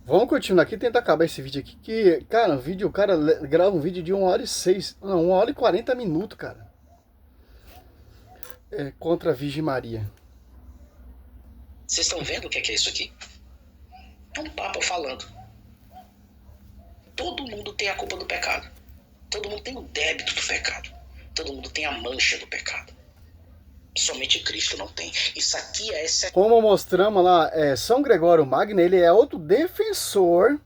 Vamos continuar aqui e tentar acabar esse vídeo aqui. Que, cara, o cara grava um vídeo de 1h06. Não, 1h40 minutos, cara. É, contra a Virgem Maria. Vocês estão vendo o que é isso aqui? É um Papa falando. Todo mundo tem a culpa do pecado. Todo mundo tem o débito do pecado. Todo mundo tem a mancha do pecado. Somente Cristo não tem. Isso aqui é essa. Como mostramos lá, São Gregório Magno, ele é outro defensor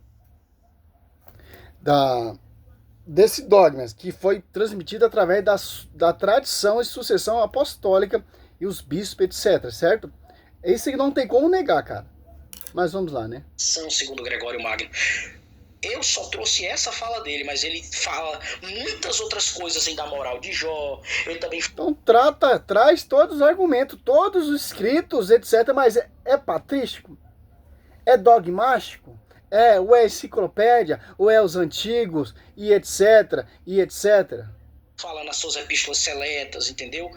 desse dogma, que foi transmitido através da tradição e sucessão apostólica e os bispos, etc, certo? Isso aí não tem como negar, cara. Mas vamos lá, né? São segundo Gregório Magno. Eu só trouxe essa fala dele, mas ele fala muitas outras coisas em da moral de Jó. Ele também. Então traz todos os argumentos, todos os escritos, etc. Mas é patrístico? É dogmático? Ou é enciclopédia? Ou é os antigos? E etc. E etc. Fala nas suas epístolas seletas, entendeu?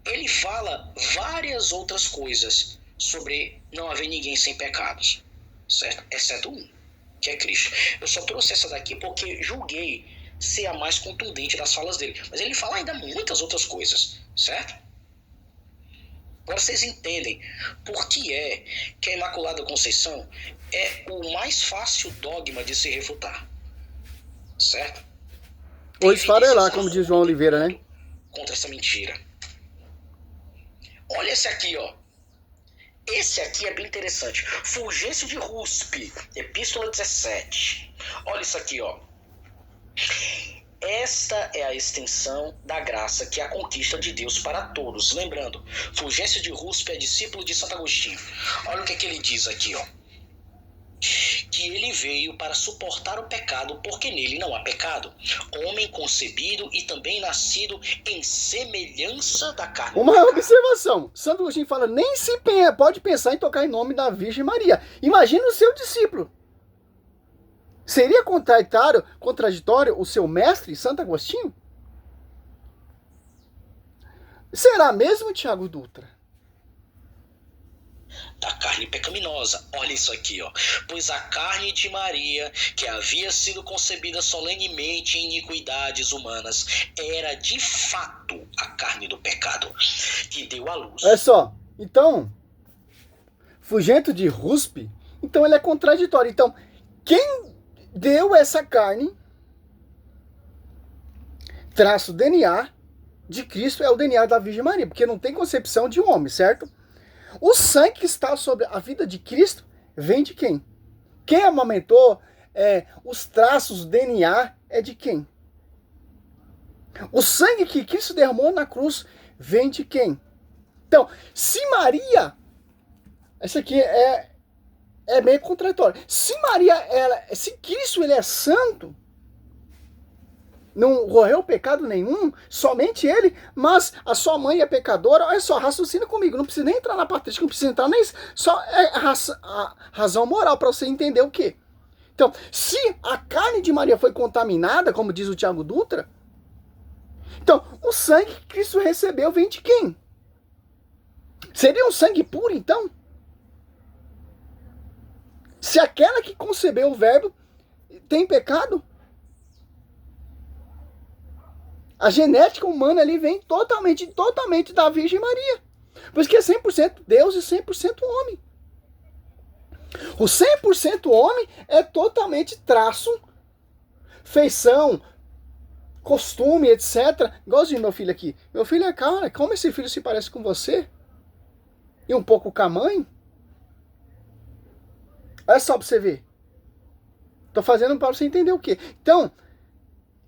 Ele fala várias outras coisas sobre não haver ninguém sem pecados, certo? Exceto um, que é Cristo. Eu só trouxe essa daqui porque julguei ser a mais contundente das falas dele. Mas ele fala ainda muitas outras coisas, certo? Agora vocês entendem por que é que a Imaculada Conceição é o mais fácil dogma de se refutar, certo? Ou esfarelar, como diz João Oliveira, né? Contra essa mentira. Olha esse aqui, ó. Esse aqui é bem interessante. Fulgêncio de Ruspe, Epístola 17. Olha isso aqui, ó. Esta é a extensão da graça que é a conquista de Deus para todos. Lembrando, Fulgêncio de Ruspe é discípulo de Santo Agostinho. Olha o que ele diz aqui, ó. Que ele veio para suportar o pecado, porque nele não há pecado. Homem concebido e também nascido em semelhança da carne. Uma observação. Santo Agostinho fala, nem se pode pensar em tocar em nome da Virgem Maria. Imagina o seu discípulo. Seria contraditório o seu mestre, Santo Agostinho? Será mesmo, Tiago Dutra? Da carne pecaminosa. Olha isso aqui, ó. Pois a carne de Maria, que havia sido concebida solenemente em iniquidades humanas, era de fato a carne do pecado, que deu à luz. Olha só, então, Fulgêncio de Ruspe, então ele é contraditório. Então, quem deu essa carne, traço DNA de Cristo, é o DNA da Virgem Maria, porque não tem concepção de um homem, certo? O sangue que está sobre a vida de Cristo vem de quem? Quem amamentou os traços DNA é de quem? O sangue que Cristo derramou na cruz vem de quem? Então, se Maria, essa aqui é meio contraditório. Se Maria, se Cristo ele é santo, não correu pecado nenhum, somente ele, mas a sua mãe é pecadora. Olha só, raciocina comigo, não precisa nem entrar na patrística, não precisa entrar nem só a razão moral para você entender o quê? Então, se a carne de Maria foi contaminada, como diz o Tiago Dutra, então o sangue que Cristo recebeu vem de quem? Seria um sangue puro, então? Se aquela que concebeu o verbo tem pecado? A genética humana ali vem totalmente da Virgem Maria. Por isso que é 100% Deus e 100% homem. O 100% homem é totalmente traço, feição, costume, etc. Igualzinho meu filho aqui. Meu filho é, cara, como esse filho se parece com você? E um pouco com a mãe? Olha só pra você ver. Tô fazendo para você entender o quê? Então,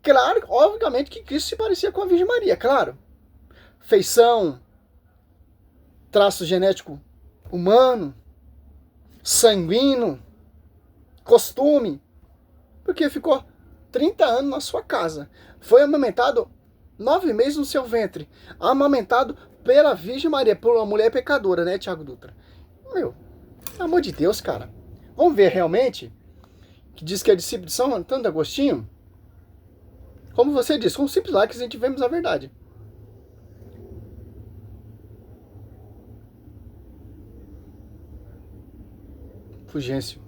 claro, obviamente que Cristo se parecia com a Virgem Maria, claro. Feição, traço genético humano, sanguíneo, costume. Porque ficou 30 anos na sua casa. Foi amamentado 9 meses no seu ventre. Amamentado pela Virgem Maria, por uma mulher pecadora, né, Tiago Dutra? Meu, pelo amor de Deus, cara. Vamos ver realmente, que diz que é discípulo de São Antônio de Agostinho. Como você disse, com um simples like a gente vemos a verdade. Fulgêncio.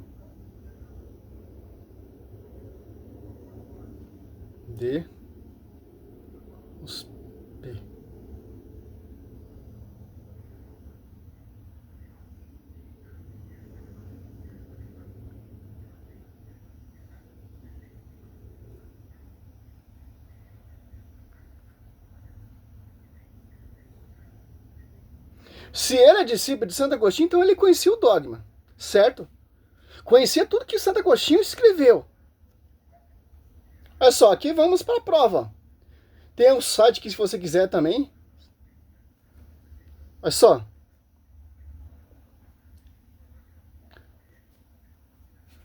D. Os P. Se ele é discípulo de Santo Agostinho, então ele conhecia o dogma, certo? Conhecia tudo que Santo Agostinho escreveu. Olha só, aqui vamos para a prova. Tem um site que se você quiser também. Olha só.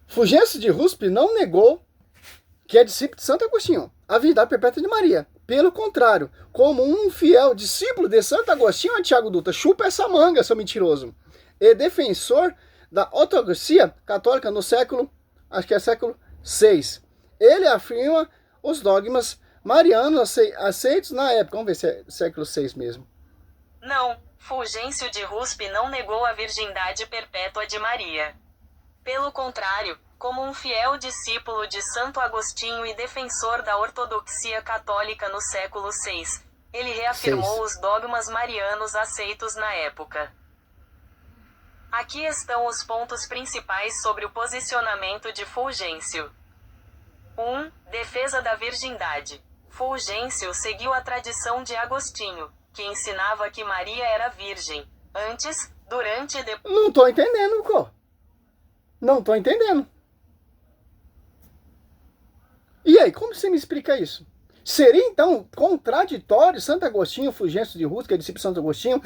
Fulgêncio de Ruspe não negou que é discípulo de Santo Agostinho, a verdade perpétua de Maria. Pelo contrário, como um fiel discípulo de Santo Agostinho, Tiago Dutra, chupa essa manga, seu mentiroso, e defensor da ortodoxia católica no século, acho que é século VI. Ele afirma os dogmas marianos aceitos na época. Vamos ver se é século VI mesmo. Não, Fulgêncio de Ruspe não negou a virgindade perpétua de Maria. Pelo contrário, como um fiel discípulo de Santo Agostinho e defensor da ortodoxia católica no século VI, ele reafirmou os dogmas marianos aceitos na época. Aqui estão os pontos principais sobre o posicionamento de Fulgêncio. 1. Defesa da virgindade. Fulgêncio seguiu a tradição de Agostinho, que ensinava que Maria era virgem, antes, durante e depois... Não tô entendendo, Có. Não tô entendendo. E aí, como você me explica isso? Seria, então, contraditório Santo Agostinho, Fulgêncio de Ruspe, que é discípulo de Santo Agostinho,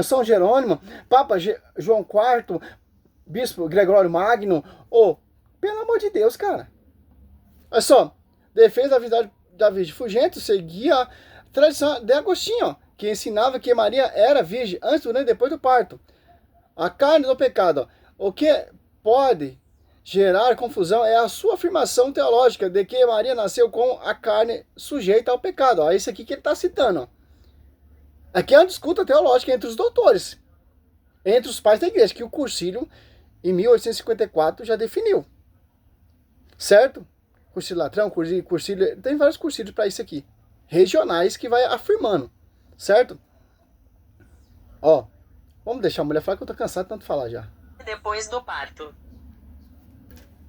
São Jerônimo, Papa João IV, Bispo Gregório Magno, pelo amor de Deus, cara. Olha só, defesa da verdade da Virgem. Fulgêncio seguia a tradição de Agostinho, que ensinava que Maria era virgem antes, durante e depois do parto. A carne do pecado. O que pode gerar confusão é a sua afirmação teológica de que Maria nasceu com a carne sujeita ao pecado. Ó, isso aqui que ele está citando. Ó. Aqui é uma disputa teológica entre os doutores, entre os pais da igreja, que o Cursilho, em 1854, já definiu. Certo? Cursilho Latrão, Cursilho, tem vários cursilhos para isso aqui. Regionais que vai afirmando. Certo? Ó, vamos deixar a mulher falar que eu tô cansado de tanto falar já. Depois do parto.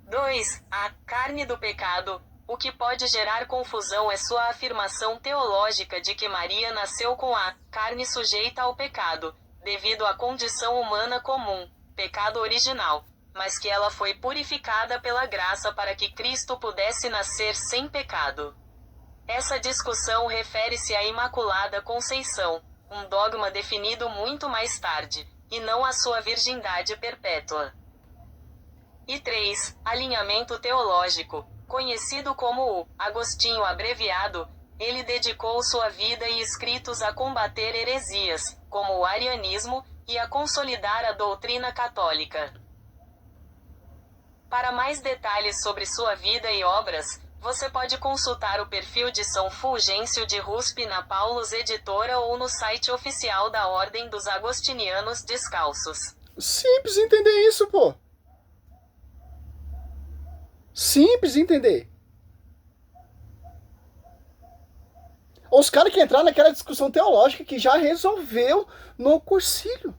2. A carne do pecado. O que pode gerar confusão é sua afirmação teológica de que Maria nasceu com a carne sujeita ao pecado, devido à condição humana comum, pecado original, mas que ela foi purificada pela graça para que Cristo pudesse nascer sem pecado. Essa discussão refere-se à Imaculada Conceição, um dogma definido muito mais tarde, e não à sua virgindade perpétua. E 3. Alinhamento teológico. Conhecido como o Agostinho abreviado, ele dedicou sua vida e escritos a combater heresias, como o arianismo, e a consolidar a doutrina católica. Para mais detalhes sobre sua vida e obras, você pode consultar o perfil de São Fulgêncio de Ruspe na Paulus Editora ou no site oficial da Ordem dos Agostinianos Descalços. Simples entender isso, pô. Simples entender. Os caras que entraram naquela discussão teológica que já resolveu no Cursilho.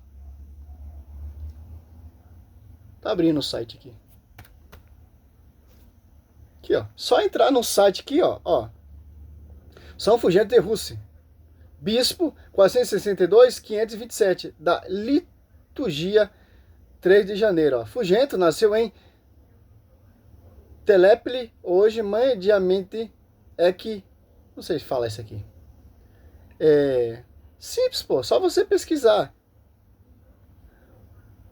Tá abrindo o site aqui. Aqui, ó. Só entrar no site aqui, ó. São Fulgêncio de Ruspe. Bispo 462-527 da liturgia 3 de janeiro. Ó. Fulgêncio nasceu em Telepli, hoje mediamente é que... Não sei se fala isso aqui. Simples, pô. Só você pesquisar.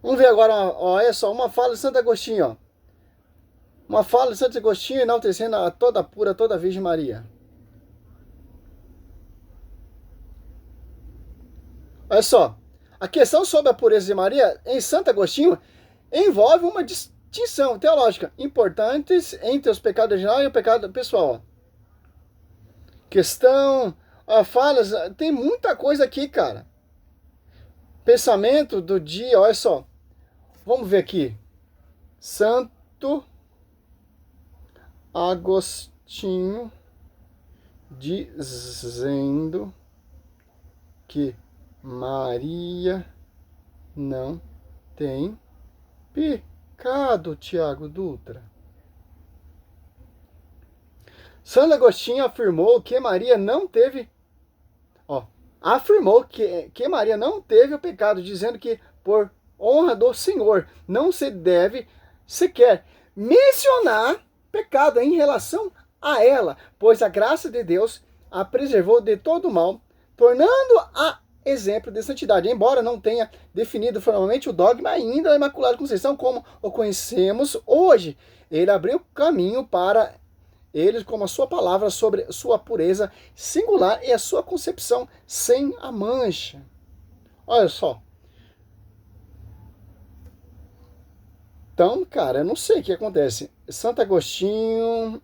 Vamos ver agora, olha só, uma fala de Santo Agostinho, ó. Uma fala de Santo Agostinho enaltecendo a toda pura, toda Virgem Maria. Olha só. A questão sobre a pureza de Maria em Santo Agostinho envolve uma distinção teológica importantes entre os pecados originais e o pecado pessoal. Questão, falas, tem muita coisa aqui, cara. Pensamento do dia, olha só. Vamos ver aqui. Santo Agostinho dizendo que Maria não tem pecado, Tiago Dutra. Santo Agostinho afirmou que Maria não teve, afirmou que Maria não teve o pecado, dizendo que por honra do Senhor não se deve sequer mencionar pecado em relação a ela, pois a graça de Deus a preservou de todo mal, tornando-a exemplo de santidade, embora não tenha definido formalmente o dogma ainda da Imaculada Conceição como o conhecemos hoje. Ele abriu caminho para eles como a sua palavra sobre sua pureza singular e a sua concepção sem a mancha. Olha só. Então, cara, eu não sei o que acontece. Santo Agostinho,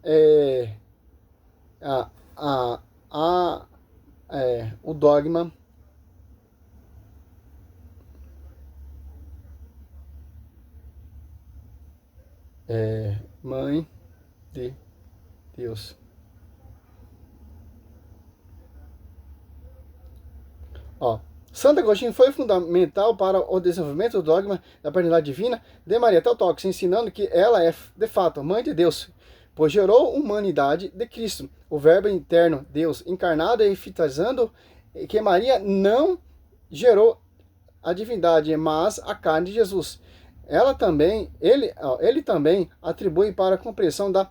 o dogma Mãe de Deus. Santo Agostinho foi fundamental para o desenvolvimento do dogma da paternidade divina de Maria Theotokos, ensinando que ela é, de fato, Mãe de Deus, pois gerou a humanidade de Cristo, o Verbo interno, Deus encarnado, enfatizando que Maria não gerou a divindade, mas a carne de Jesus. Ele também atribui para a compreensão da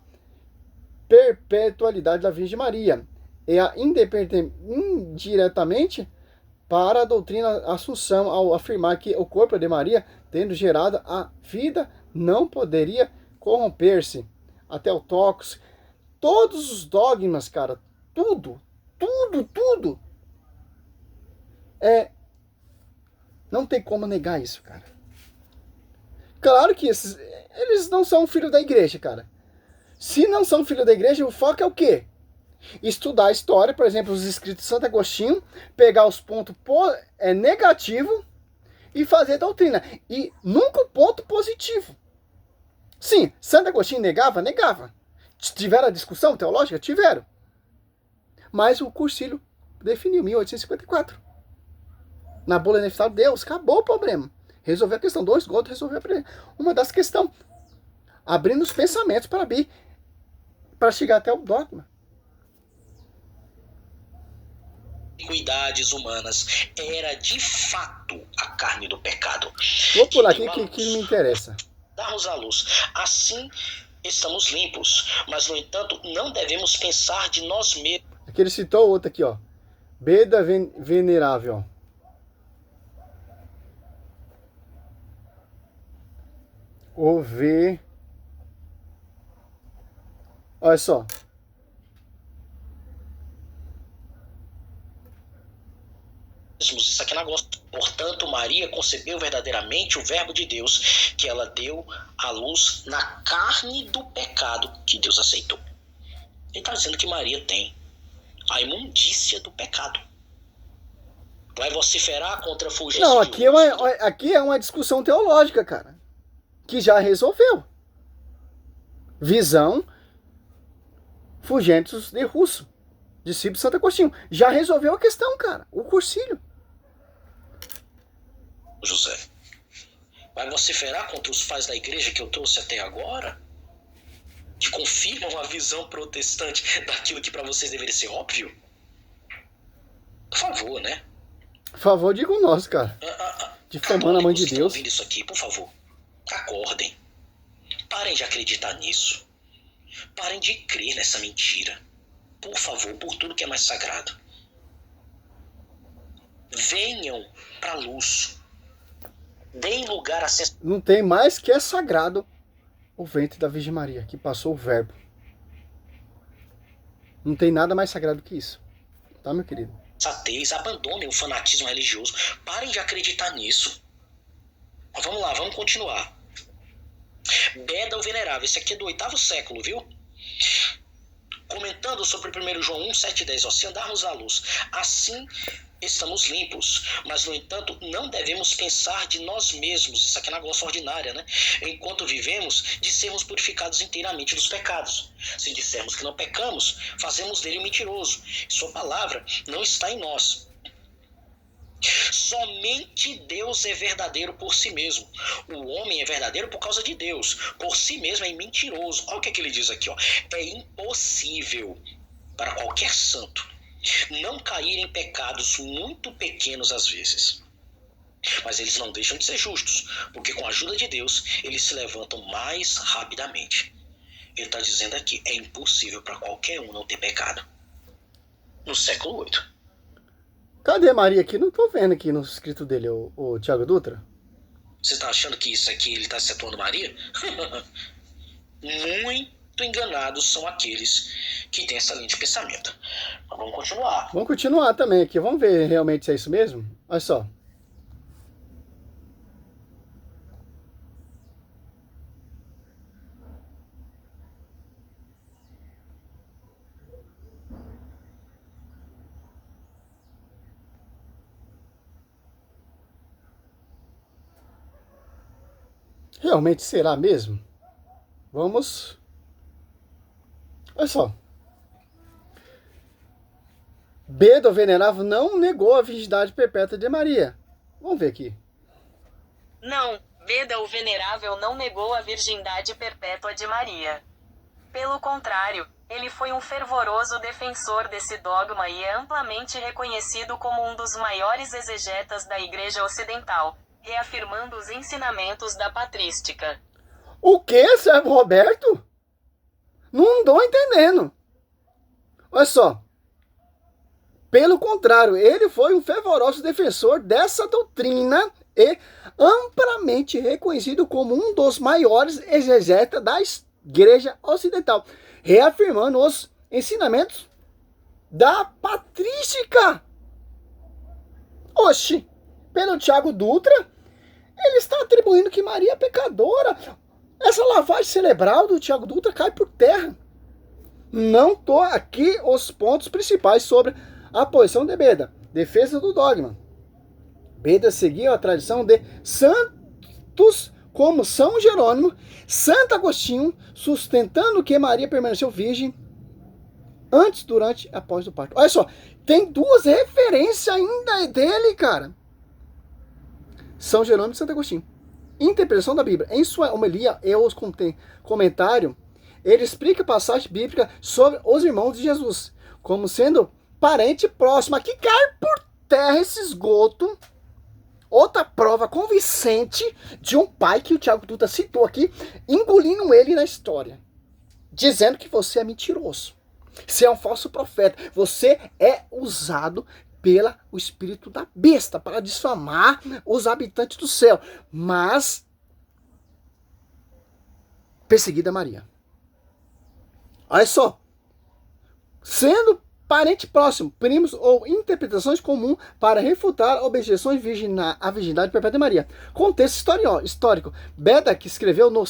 perpetualidade da Virgem Maria e indiretamente para a doutrina Assunção, ao afirmar que o corpo de Maria, tendo gerado a vida, não poderia corromper-se. Até o Theotokos, todos os dogmas, cara, tudo, não tem como negar isso, cara. Claro que eles não são filhos da igreja, cara. Se não são filhos da igreja, o foco é o quê? Estudar a história, por exemplo, os escritos de Santo Agostinho, pegar os pontos negativos e fazer doutrina. E nunca o ponto positivo. Sim, Santo Agostinho negava? Negava. Tiveram a discussão teológica? Tiveram. Mas o Cursilho definiu, 1854. Na bula neftal, Deus, acabou o problema. Resolveu a questão. 2 gotos resolveu uma das questões. Abrindo os pensamentos para chegar até o dogma. Iniquidades humanas era de fato a carne do pecado. Vou pular aqui que me interessa. Darmos à luz. Assim estamos limpos, mas no entanto não devemos pensar de nós mesmos. Aqui ele citou outro aqui, ó. Beda venerável. Olha só. Isso aqui na gosto. Portanto, Maria concebeu verdadeiramente o Verbo de Deus, que ela deu à luz na carne do pecado que Deus aceitou. Ele está dizendo que Maria tem a imundícia do pecado. Vai vociferar contra a fulgência. Não, aqui é uma discussão teológica, cara, que já resolveu. Visão Fulgêncio de Russo, discípulo de Santo Agostinho. Já resolveu a questão, cara. O Cursilho. José, vai vociferar contra os pais da igreja que eu trouxe até agora? Que confirmam a visão protestante daquilo que para vocês deveria ser óbvio? Por favor, né? Por favor, diga o nosso, cara. Difamando a Mãe de Deus. Ouvindo isso aqui, por favor, acordem. Parem de acreditar nisso. Parem de crer nessa mentira. Por favor, por tudo que é mais sagrado. Venham para a luz. Deem lugar a Não tem mais que é sagrado o ventre da Virgem Maria, que passou o Verbo. Não tem nada mais sagrado que isso. Tá, meu querido? Sensatez, abandonem o fanatismo religioso. Parem de acreditar nisso. Mas vamos lá, vamos continuar. Beda o Venerável, esse aqui é do 8º século, viu? Comentando sobre 1 João 1, 7 e 10, ó, se andarmos à luz, assim estamos limpos, mas, no entanto, não devemos pensar de nós mesmos, isso aqui é na glossa ordinária, né? Enquanto vivemos, de sermos purificados inteiramente dos pecados. Se dissermos que não pecamos, fazemos dele um mentiroso. Sua palavra não está em nós. Somente Deus é verdadeiro por si mesmo. O homem é verdadeiro por causa de Deus. Por si mesmo é mentiroso. Olha o que ele diz aqui, ó. É impossível para qualquer santo não cair em pecados muito pequenos às vezes. Mas eles não deixam de ser justos, porque com a ajuda de Deus, eles se levantam mais rapidamente. Ele está dizendo aqui, é impossível para qualquer um não ter pecado. No século VIII. Cadê Maria aqui? Não tô vendo aqui no escrito dele, o Tiago Dutra. Você está achando que isso aqui ele está situando Maria? Muito enganados são aqueles que têm essa linha de pensamento. Mas vamos continuar. Vamos continuar também aqui. Vamos ver realmente se é isso mesmo? Olha só. Realmente será mesmo? Vamos. Olha só. Beda, o venerável, não negou a virgindade perpétua de Maria. Vamos ver aqui. Não, Beda o Venerável não negou a virgindade perpétua de Maria. Pelo contrário, ele foi um fervoroso defensor desse dogma e é amplamente reconhecido como um dos maiores exegetas da Igreja Ocidental, reafirmando os ensinamentos da patrística. O que, servo Roberto? Não estou entendendo. Olha só. Pelo contrário, ele foi um fervoroso defensor dessa doutrina e amplamente reconhecido como um dos maiores exegetas da Igreja Ocidental, reafirmando os ensinamentos da patrística. Oxi, pelo Tiago Dutra, ele está atribuindo que Maria é pecadora. Essa lavagem cerebral do Tiago Dutra cai por terra. Não estou aqui os pontos principais sobre a posição de Beda. Defesa do dogma. Beda seguiu a tradição de santos como São Jerônimo, Santo Agostinho, sustentando que Maria permaneceu virgem antes, durante e após o parto. Olha só, tem duas referências ainda dele, cara. São Jerônimo e Santo Agostinho. Interpretação da Bíblia. Em sua homilia e os comentário, ele explica a passagem bíblica sobre os irmãos de Jesus, como sendo parente próximo. Aqui cai por terra esse esgoto. Outra prova convincente de um pai que o Tiago Dutra citou aqui, engolindo ele na história. Dizendo que você é mentiroso. Você é um falso profeta. Você é usado pelo espírito da besta para difamar os habitantes do céu. Mas perseguida Maria. Olha só. Sendo parente próximo, primos ou interpretações comuns para refutar objeções à virgindade perpétua de Maria. Contexto histórico. Beda, que escreveu no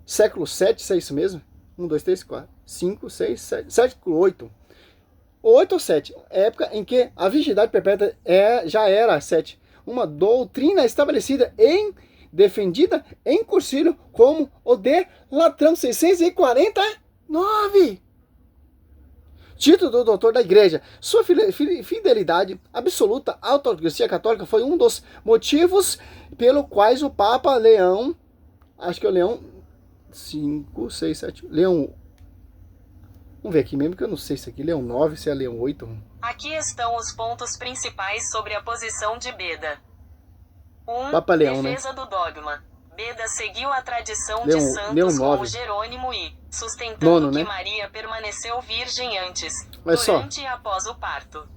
século VII, se é isso mesmo? 1, 2, 3, 4, 5, 6, 7, século 8. 8 ou 7, época em que a virgindade perpétua já era 7. Uma doutrina estabelecida defendida em Cursilho como o de Latrão 649. Título do doutor da igreja. Sua fidelidade absoluta à ortodoxia católica foi um dos motivos pelo quais o Papa Leão, acho que é o Leão 5, 6, 7, Leão, vamos ver aqui mesmo que eu não sei se aqui é Leão 9, se é Leão 8. Aqui estão os pontos principais sobre a posição de Beda. 1. Papa Leão, Defesa do dogma. Beda seguiu a tradição Leão, de santos Leão como 9. Jerônimo e, sustentando Nono, que né? Maria permaneceu virgem antes, Olha só. durante e após o parto.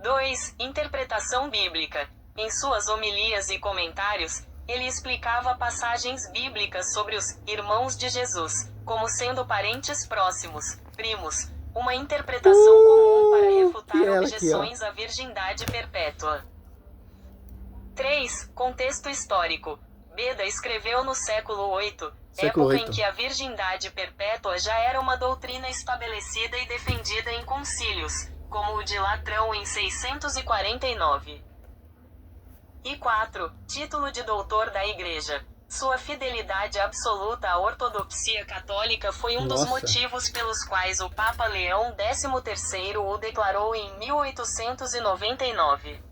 2. Interpretação bíblica. Em suas homilias e comentários, ele explicava passagens bíblicas sobre os irmãos de Jesus, como sendo parentes próximos, primos, uma interpretação comum para refutar objeções à virgindade perpétua. 3. Contexto histórico. Beda escreveu no século VIII, época em que a virgindade perpétua já era uma doutrina estabelecida e defendida em concílios, como o de Latrão em 649. E 4. Título de doutor da Igreja. Sua fidelidade absoluta à ortodoxia católica foi um dos motivos pelos quais o Papa Leão XIII o declarou em 1899.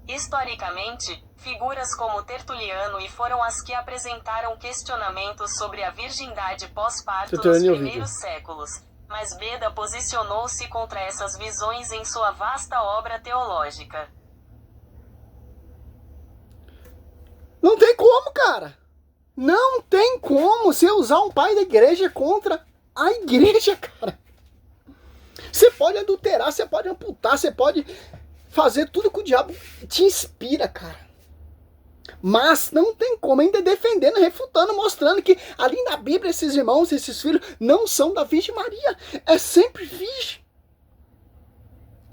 Historicamente, figuras como Tertuliano foram as que apresentaram questionamentos sobre a virgindade pós-parto nos primeiros séculos, mas Beda posicionou-se contra essas visões em sua vasta obra teológica. Não tem como, cara. Não tem como você usar um pai da igreja contra a igreja, cara. Você pode adulterar, você pode amputar, você pode fazer tudo que o diabo te inspira, cara. Mas não tem como, ainda defendendo, refutando, mostrando que ali na Bíblia esses irmãos, esses filhos, não são da Virgem Maria. É sempre virgem.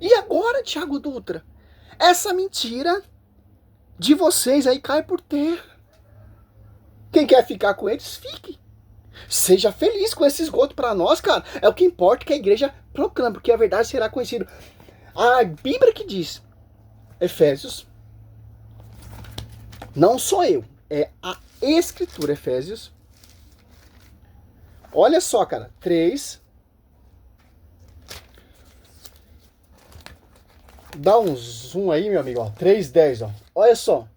E agora, Thiago Dutra? Essa mentira de vocês aí cai por terra. Quem quer ficar com eles, fique. Seja feliz com esse esgoto para nós, cara. É o que importa que a igreja proclama, porque a verdade será conhecida. A Bíblia que diz, Efésios, não sou eu, é a Escritura, Efésios. Olha só, cara, 3. Dá um zoom aí, meu amigo, ó. 3:10, ó. Olha só.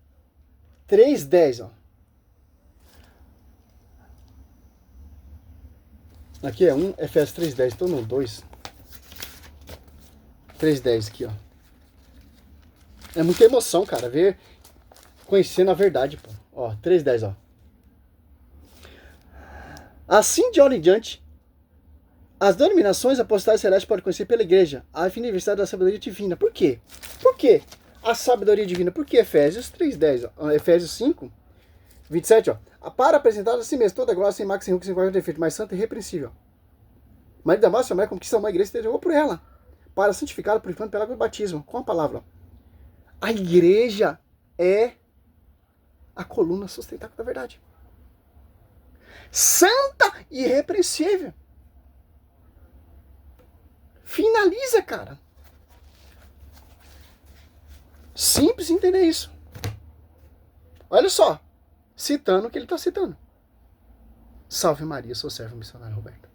3:10, ó. Aqui é 1, Efésios 3:10, tô no 2. 3:10 aqui, ó. É muita emoção, cara, ver, conhecendo a verdade, pô. Ó, 3:10, ó. Assim, de hora em diante, as denominações apostais celestes podem conhecer pela igreja a universidade da sabedoria divina. Por quê? Por quê? A sabedoria divina. Porque Efésios 3:10, ó. Efésios 5, 27, ó. Para apresentar a si mesmo toda a glória, sem mácula, sem ruga, sem qualquer defeito, mais santa e repreensível. Marido da massa, como que são uma igreja, estejam por ela, para santificá-la, purificando pela água do batismo, com a palavra. A igreja é a coluna sustentável da verdade. Santa e irrepreensível. Finaliza, cara. Simples entender isso. Olha só. Citando o que ele está citando. Salve Maria, sou servo missionário Roberto.